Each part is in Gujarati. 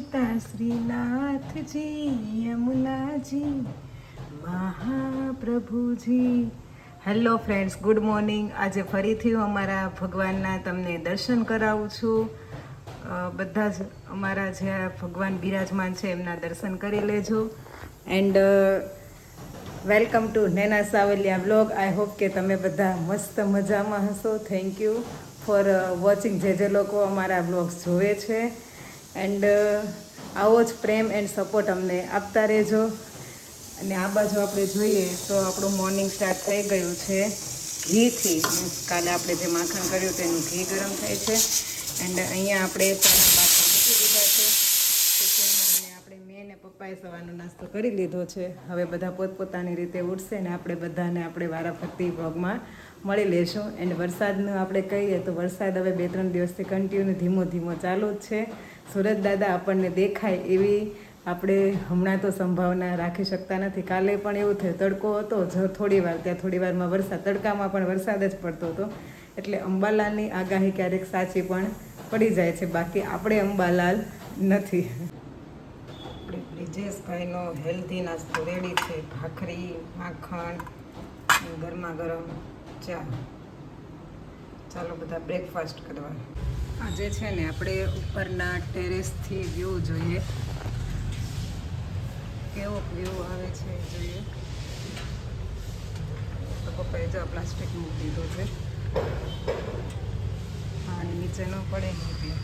પિતા Shrinathji, Yamunaji, Mahaprabhuji. Hello friends, good morning. આજે ફરીથી હું અમારા ભગવાનના તમને દર્શન કરાવું છું. બધા જ અમારા જે ભગવાન બિરાજમાન છે એમના દર્શન કરી લેજો. And welcome to Nena Savaliya vlog. I hope કે તમે બધા મસ્ત મજામાં હશો. Thank you for watching. જે લોકો અમારા વ્લોગ્સ જોવે છે એન્ડ આવો જ પ્રેમ એન્ડ સપોર્ટ અમને આપતા રહેજો. અને આ બાજુ આપણે જોઈએ તો આપણું મોર્નિંગ સ્ટાર્ટ થઈ ગયું છે ઘીથી. કાલે આપણે જે માખણ કર્યું તેનું ઘી ગરમ થાય છે. એન્ડ અહીંયા આપણે ચાના પાત્ર મૂકી દીધા છે કિચનમાં. અને આપણે મેં ને પપ્પાએ સવારનો નાસ્તો કરી લીધો છે. હવે બધા પોતપોતાની રીતે ઉઠશે ને આપણે બધાને આપણે વારાફરતી વ્લોગમાં મળી લેશું. એન્ડ વરસાદનું આપણે કહીએ તો વરસાદ હવે 2-3 દિવસથી કન્ટિન્યુ ધીમો ધીમો ચાલુ જ છે. સુરત દાદા આપણને દેખાય એવી આપણે હમણાં તો સંભાવના રાખી શકતા નથી. કાલે પણ એવું થયું, તડકો હતો થોડી વાર, ત્યાં થોડી વારમાં વરસાદ, તડકામાં પણ વરસાદ જ પડતો હતો. એટલે અંબાલાલની આગાહી ક્યારેક સાચી પણ પડી જાય છે, બાકી આપણે અંબાલાલ નથી. આપણે બ્રિજેશભાઈનો હેલ્ધી નાસ્તો રેડી છે. ભાખરી, માખણ, ગરમા ગરમ ચા. ચાલો બધા બ્રેકફાસ્ટ કરવા. આજે છે ને આપણે ઉપરના ટેરેસથી વ્યૂ જોઈએ. કેવો વ્યૂ આવે છે જોઈએ. તો પપ્પાએ જો પ્લાસ્ટિક મૂકી દીધો છે. હા, અને નીચે ન પડે ને એટલે.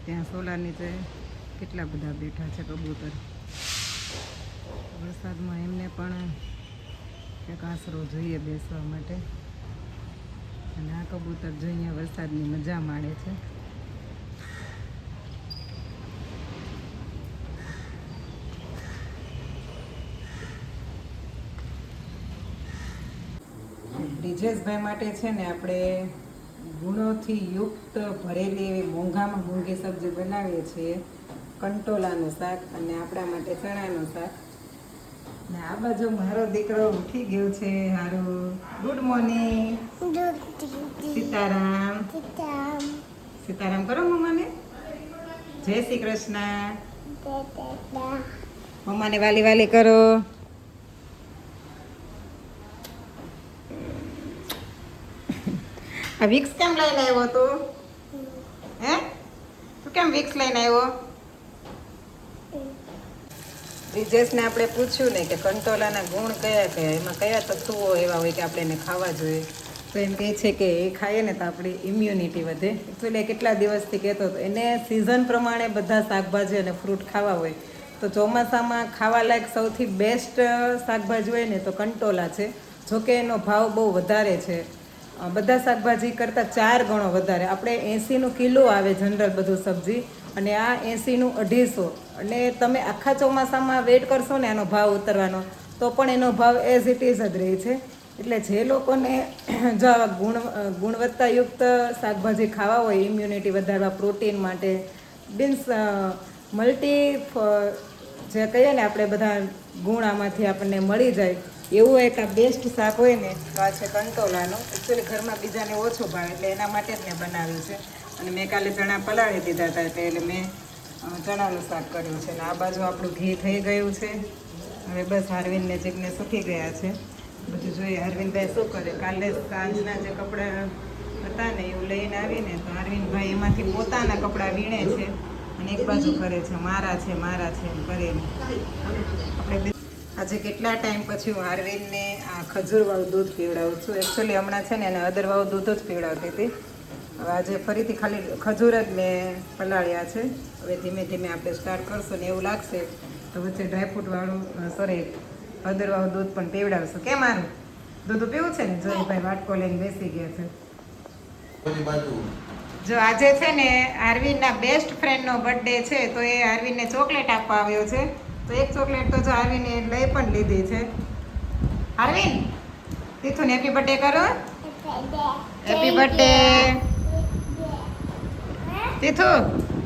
ત્યાં સોલાર નીચે કેટલા બધા બેઠા છે કબૂતર. વરસાદમાં એમને પણ એક આશરો જોઈએ બેસવા માટે. અને આ કબૂતર જોઈએ વરસાદની મજા માણે છે. બ્રિજેશભાઈ માટે છે ને આપણે ગુણોથી યુક્ત ભરેલી એવી મોંઘામાં મોંઘી સબ્જી બનાવીએ છીએ. કંટોલાનું શાક અને આપણા માટે ચણાનું શાક. ને આ બાજુ મારો દીકરો ઉઠી ગયો છે. હારું, ગુડ મોર્નિંગ. સીતારામ. સીતારામ કરો મમ્માને. જય શ્રી કૃષ્ણ. મમ્માને વાલી વાલી કરો. આ વિક્સ કેમ લઈને આવ્યો તું? હે, તું કેમ વિક્સ લઈને આવ્યો? બ્રિજેશને આપણે પૂછ્યું ને કે કંટોલાના ગુણ કયા કયા, એમાં કયા તત્વો એવા હોય કે આપણે એને ખાવા જોઈએ. તો એમ કહે છે કે એ ખાઈએ ને તો આપણી ઇમ્યુનિટી વધે. એકચ્યુઅલી કેટલા દિવસથી કહેતો હતો એને સિઝન પ્રમાણે બધા શાકભાજી અને ફ્રૂટ ખાવા હોય. તો ચોમાસામાં ખાવા લાયક સૌથી બેસ્ટ શાકભાજી હોય ને તો કંટોલા છે. જોકે એનો ભાવ બહુ વધારે છે, બધા શાકભાજી કરતાં 4 ગણો વધારે. આપણે 80નું કિલો આવે જનરલ બધું સબ્જી, અને આ 80નું 250. અને તમે આખા ચોમાસામાં વેઇટ કરશો ને આનો ભાવ ઉતરવાનો, તો પણ એનો ભાવ એઝ ઇટ ઇઝ જ રહે છે. એટલે જે લોકોને જો આવા ગુણવત્તાયુક્ત શાકભાજી ખાવા હોય, ઇમ્યુનિટી વધારવા, પ્રોટીન માટે, મીન્સ મલ્ટી જે કહીએ ને આપણે બધા ગુણ આમાંથી આપણને મળી જાય એવું એક આ બેસ્ટ શાક હોય ને તો આ છે કંટોલાનું. એકચ્યુઅલી ઘરમાં બીજાને ઓછું ભાવે એટલે એના માટે જ મેં બનાવ્યું છે. અને મેં કાલે ચણા પલાળી દીધા હતા એટલે મેં ચણાનું શાક કર્યું છે. અને આ બાજુ આપણું ઘી થઈ ગયું છે. હવે બસ અરવિંદને જીગને સૂકી ગયા છે. બધું જોઈએ અરવિંદભાઈ શું કરે. કાલે સાંજના જે કપડાં હતા ને એવું લઈને આવીને તો અરવિંદભાઈ એમાંથી પોતાના કપડાં વીણે છે અને એક બાજુ કરે છે મારા છે એમ કરીને. આપણે આજે કેટલા ટાઈમ પછી હું અરવિંદને આ ખજૂરવાળું દૂધ પીવડાવું છું. એકચ્યુઅલી હમણાં છે ને એને અદરવાળું દૂધ જ પીવડાવતી હતી. હવે આજે ફરીથી ખાલી ખજૂર જ મેં પલાળ્યા છે. હવે ધીમે ધીમે આપણે સ્ટાર્ટ કરશું ને એવું લાગશે તો વચ્ચે ડ્રાયફ્રૂટવાળું હળદરવાળું દૂધ પણ પીવડાવશું. કેમ મારું દૂધ પીવું છે ને? જોઈભાઈ વાટકો લઈને બેસી ગયા છે. બધી બાજુ જો આજે છે ને આરવીનના બેસ્ટ ફ્રેન્ડનો બર્થડે છે, તો એ આરવીનને ચોકલેટ આપવા આવ્યો છે. તો એક ચોકલેટ તો જો આરવીને લઈ પણ લીધી છે. આરવીન, તીથુને હેપી બર્થડે કરો. Happy birthday Tithu,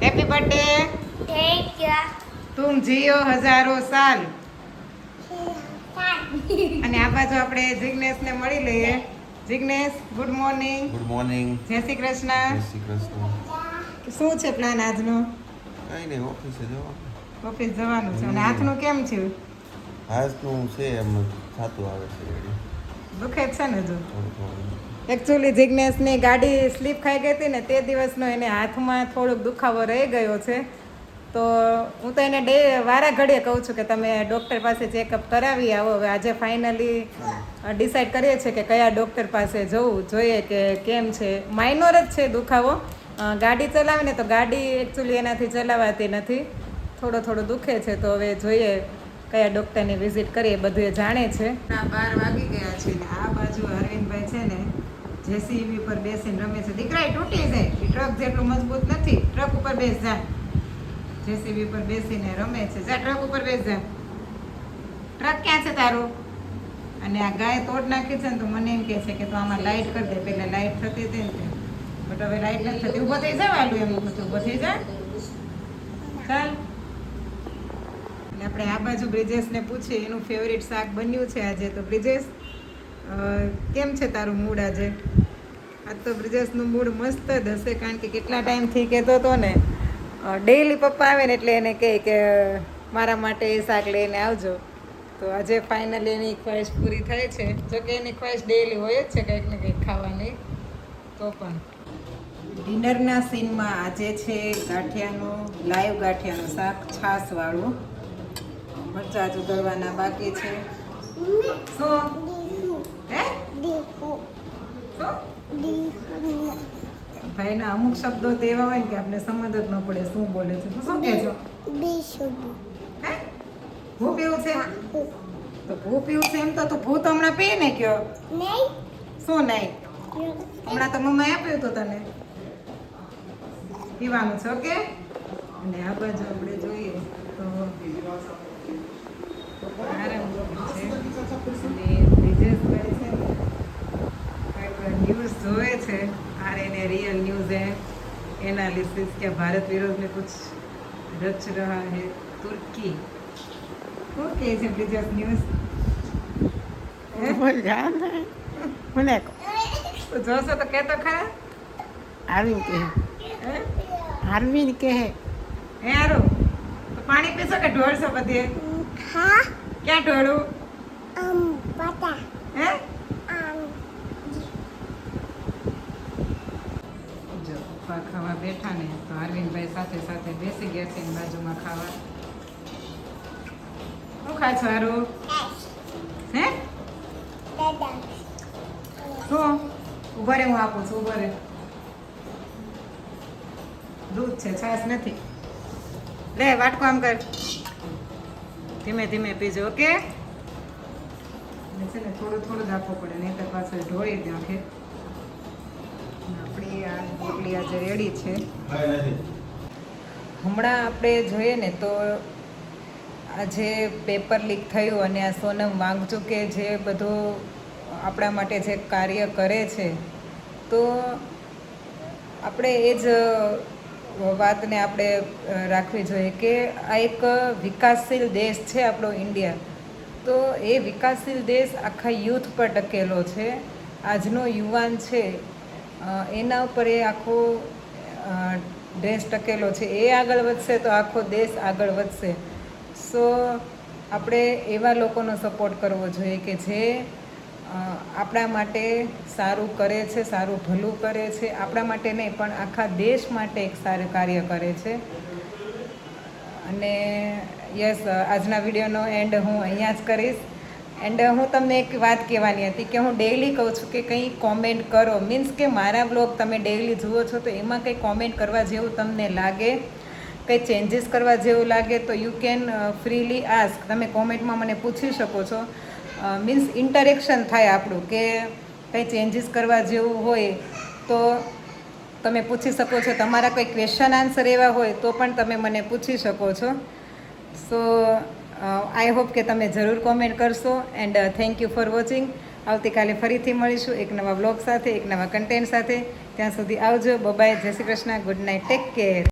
happy birthday. તુમ જીઓ હજારો સાલ. અને આ બાજુ આપણે જિગ્નેશને મળી લઈએ. Jignesh, good morning. Good morning. જય શ્રી જય કૃષ્ણ. શ્રી કૃષ્ણ. શું છે પ્લાન આજનો? કઈ નહીં, ઓફિસે જવાનું. ઓફિસ જવાનું છે. અને હાથનું કેમ છે? આજનું છે એમ થતું આવે છે રેડી. દુખે જ છે ને હજુ? થોડું થોડું. એકચ્યુઅલી જિગ્નેશની ગાડી સ્લીપ ખાઈ ગઈ હતી ને તે દિવસનો એને હાથમાં થોડોક દુખાવો રહી ગયો છે. તો હું તો એને વારા ઘડીએ કહું છું કે તમે ડૉક્ટર પાસે ચેકઅપ કરાવી આવો. હવે આજે ફાઇનલી ડિસાઈડ કરીએ છીએ કે કયા ડૉક્ટર પાસે જવું જોઈએ, કે કેમ છે. માઇનોર જ છે દુખાવો. ગાડી ચલાવીને તો ગાડી એકચ્યુઅલી એનાથી ચલાવાતી નથી, થોડો દુખે છે. તો હવે જોઈએ કયા ડૉક્ટરની વિઝિટ કરીએ. બધું એ જાણે છે. 12 વાગી ગયા છે ને આ બાજુ અરવિંદભાઈ છે ને જેસીબી પર બેસીને રમે છે. દીકરા એ તૂટી જાય, એ ટ્રક જેટલું મજબૂત નથી. ટ્રક ઉપર બેસ જા. જેસીબી પર બેસીને રમે છે. જા ટ્રક ઉપર બેસ જા. ટ્રક ક્યાં છે તારું? અને આ ગાય તોડ નાખી છે ને તો મને એમ કહે છે કે તો આમાં લાઈટ કરી દે. પહેલાં લાઈટ થતી હતી ને, બટ હવે લાઈટ નથી થતી. ઊભો થઈ જા વાલું, એમ ઊભો થઈ જા. ચાલ. અને આપણે આ બાજુ બ્રિજેશને પૂછીએ એનું ફેવરિટ શાક બન્યું છે આજે. તો બ્રિજેશ, કેમ છે તારું મૂડ આજે? આજ તો બ્રિજેશનું મૂડ મસ્ત જ હશે, કારણ કે કેટલા ટાઈમથી કહેતો હતો ને ડેઈલી પપ્પા આવે ને એટલે એને કહે કે મારા માટે એ શાક લઈને આવજો. તો આજે ફાઇનલી એની ખ્વાહિશ પૂરી થાય છે. જોકે એની ખ્વાહિશ ડેઈલી હોય જ છે કંઈક ને કંઈક ખાવાની. તો પણ ડિનરના સીનમાં આજે છે ગાંઠિયાનું, લાઈવ ગાંઠિયાનું શાક, છાશવાળું. મરચાં ચૂકવવાના બાકી છે. શું હે? ભાઈના અમુક શબ્દો તો એવા હોય ને કે આપણે સમજ જ ન પડે શું બોલે છે. તું શું કહે છો? હે? ભૂ પીવું છે? તો ભૂ પીવું છે એમ તો તું ભૂ તો હમણાં પી ને કયો. શું નહીં? હમણાં તો મમ્માએ આપ્યું હતું તને પીવાનું છે. ઓકે. અને આ બાજુ આપણે જોઈએ તો આરામ છે. અને બ્રિજેશભાઈ છે ને न्यूज़ જોવે છે. आरएनए रियल न्यूज़ है एनालिसिस क्या भारत विरोध में कुछ रच रहा है तुर्की. ओके છે બ્રિજેશ ન્યૂઝ. બોલ જા ને મને તો જોશો તો કહેતો ખરા. આરવીન કહે હે આરવીન કહે હારું તો પાણી પીશો કે ઢોળશો બધે? ક્યાં ઢોળું? હે જો પપ્પા ખાવા બેઠા ને તો અરવિંદભાઈ સાથે સાથે બેસી ગયા છે એની બાજુમાં ખાવા. શું ખાય છો હારું? હે શું? ઉભા રે, હું આપું છું. ઉભા રે. દૂધ છે, છાશ નથી. લે વાટકો આમ કર. ધીમે ધીમે પીજો. ઓકે. છે ને થોડું જ આપવું પડે, નહીં તો પાછળ ઢોળી દે આખે. આપણી આ રોટલી આજે રેડી છે. હમણાં આપણે જોઈએ ને તો આજે પેપર લીક થયું અને આ સોનમ વાંગચુકે જે બધું આપણા માટે જે કાર્ય કરે છે, તો આપણે એ જ વાતને આપણે રાખવી જોઈએ કે આ એક વિકાસશીલ દેશ છે આપણો ઇન્ડિયા. તો એ વિકાસશીલ દેશ આખા યુથ પર ટકેલો છે. આજનો યુવાન છે એના ઉપર એ આખો દેશ ટકેલો છે. એ આગળ વધશે તો આખો દેશ આગળ વધશે. સો આપણે એવા લોકોનો સપોર્ટ કરવો જોઈએ કે જે આપણા માટે સારું કરે છે, સારું ભલું કરે છે. આપણા માટે નહીં પણ આખા દેશ માટે એક સારું કાર્ય કરે છે. અને યસ, આજના વિડીયોનો એન્ડ હું અહીંયા જ કરીશ. એન્ડ હું તમને એક વાત કહેવાની હતી કે હું ડેઈલી કહું છું કે કંઈ કોમેન્ટ કરો. મીન્સ કે મારા બ્લોગ તમે ડેઈલી જુઓ છો તો એમાં કંઈ કોમેન્ટ કરવા જેવું તમને લાગે કંઈ ચેન્જીસ કરવા જેવું લાગે તો યુ કેન ફ્રીલી આસ્ક, તમે કોમેન્ટમાં મને પૂછી શકો છો. મીન્સ ઇન્ટરેક્શન થાય આપણું, કે કંઈ ચેન્જીસ કરવા જેવું હોય તો તમે પૂછી શકો છો. તમારા કોઈ ક્વેશ્ચન આન્સર એવા હોય તો પણ તમે મને પૂછી શકો છો. સો આઈ હોપ કે તમે જરૂર કોમેન્ટ કરશો. And thank you for watching. આવતીકાલે ફરીથી મળીશું એક નવા બ્લોગ સાથે, એક નવા કન્ટેન્ટ સાથે. ત્યાં સુધી આવજો. બાય, જય Shri Krishna, good night, take care.